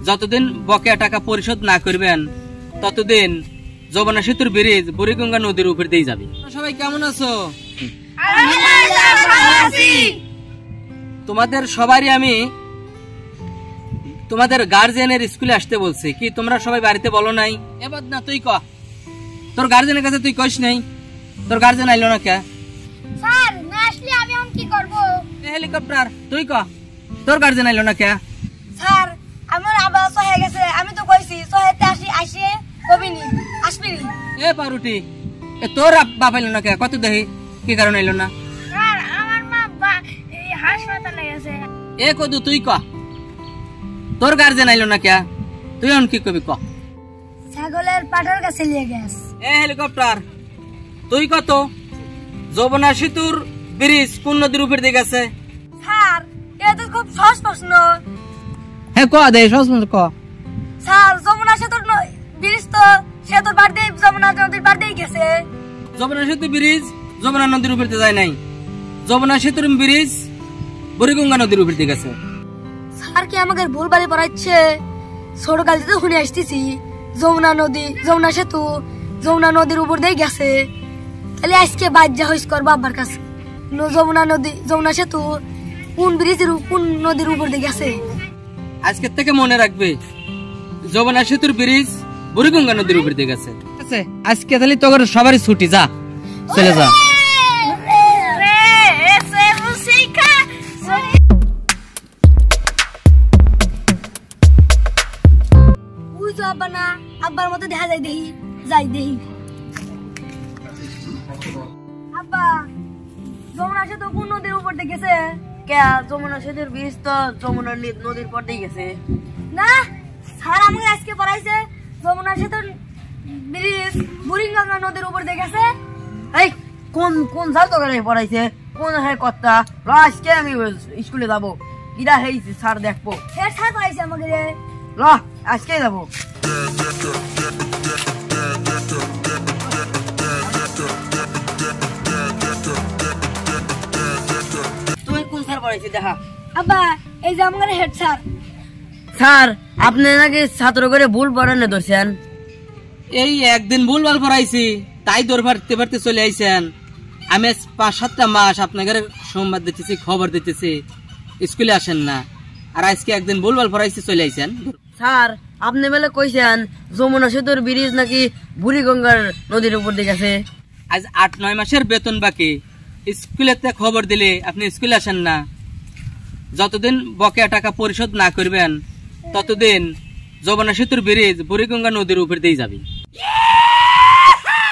যতদিন বকেয়া টাকা পরিশোধ না করবেন ততদিন যমুনা সেতুর ব্রিজ বুড়িগঙ্গা নদীর উপর দিয়ে যাবে। সবাই কেমন আছো? তোমাদের সবারই আমি তোমাদের গার্জিয়ানের স্কুলে আসতে বলছি, কি তোমরা সবাই বাড়িতে বলো নাই? এবার না তুই ক, তোর গার্জিয়ানের কাছে তুই কইস নাই? তোর গার্জিয়ান আইলো না কে? স্যার না আসলে আমি কি করব? হেলিকপ্টার তুই ক, তোর গার্জিয়ান আইলো না কে? স্যার আমার আবার সহে গেছে, আমি তো কইছি সহেতে আসে কবিনি আসবিনি। এ পারুটি, এ তোর বাপ আইলো না কে? কত দেহি কি কারণ আইলো না? স্যার আমার মা এই হাসপাতালে গেছে। এ কদু তুই ক, তোর গার্জিয়ান আইলো না কে? তুই অন কি কবি ক? ছাগলের পাটার কাছে নিয়ে গেছে। এ হেলিকপ্টার তুই কত, যমুনা সেতুর ব্রিজ কোন নদীর উপর দিয়ে গেছে? স্যার এটা তো খুব সহজ প্রশ্ন। হ্যাঁ ক দে, সহজ ক। স্যার যমুনা সেতুর ব্রিজ তো সেতুর পার দিয়ে যমুনা নদীর পার দিয়ে গেছে। যমুনা সেতু ব্রিজ যমুনা নদীর উপর দিয়ে যায় নাই, যমুনা সেতুর ব্রিজ বুড়িগঙ্গা নদীর উপর দিয়ে গেছে। স্যার কি আমাকে ভুলভাল পড়াচ্ছে? ছোটকালে তো শুনে আসতেছি যমুনা নদী যমুনা সেতু যমুনা নদীর উপর দিয়ে গেছে, তাহলে আজকে বাজ্যা হইস করবো আব্বার কাছে যমুনা নদী যমুনা সেতু কোন ব্রিজের কোন নদীর উপর দিয়ে গেছে। আজকে থেকে মনে রাখবে যমুনা সেতুর ব্রিজ বুড়িগঙ্গা নদীর উপর দিয়ে গেছে। আজকে তাহলে তোর সবারই ছুটি, যা চলে যা। আব্বা না আব্বার মতো দেখা যায়, দেখি যাই দেখি। আব্বা যমুনা সেতু কোন নদীর উপর দিয়ে গেছে? কে যমুনা সেতুর ব্রিজ তো যমুনা নদীর পর দিয়ে গেছে। না স্যার আমাকে আজকে পড়াইছে যমুনা সেতুর ব্রিজ বুড়িগঙ্গা নদীর উপর দিয়ে গেছে। এই কোন কোন সাল তো করে পড়াইছে? কোন হ্যাঁ কথা আজকে আমি স্কুলে যাবো, কিরা হয়েছে স্যার দেখবো। ফের স্যার পড়াইছে আমাকে রে। ল আজকে যাবো। তুমি কোন স্যার পড়াইছে দেখা? আব্বা এই যে আমাকে হেড স্যার। স্যার আপনি নাকি ছাত্র করে ভুল পড়ানো ধরছেন? এই একদিন ভুলভাল পড়াইছি তাই দৌড় পারতে পারতে চলে আইছেন। আমি ৫-৭টা মাস আপনাদের সংবাদ দিতেছি, খবর দিতেছি, স্কুলে আসেন না, আর আজকে একদিন ভুলভাল পড়াইছি চলে আইছেন। স্যার আপনি বেলা কইছেন যমুনা সেতুর ব্রিজ নাকি বুড়িগঙ্গার নদীর উপর দিয়ে গেছে। আজ ৮-৯ মাসের বেতন বাকি, স্কুলেতে খবর দিলে আপনি স্কুলে আসেন না। যতদিন বকেয়া টাকা পরিশোধ না করবেন ততদিন যমুনা সেতুর ব্রিজ বুড়িগঙ্গা নদীর উপর দিয়ে যাবে।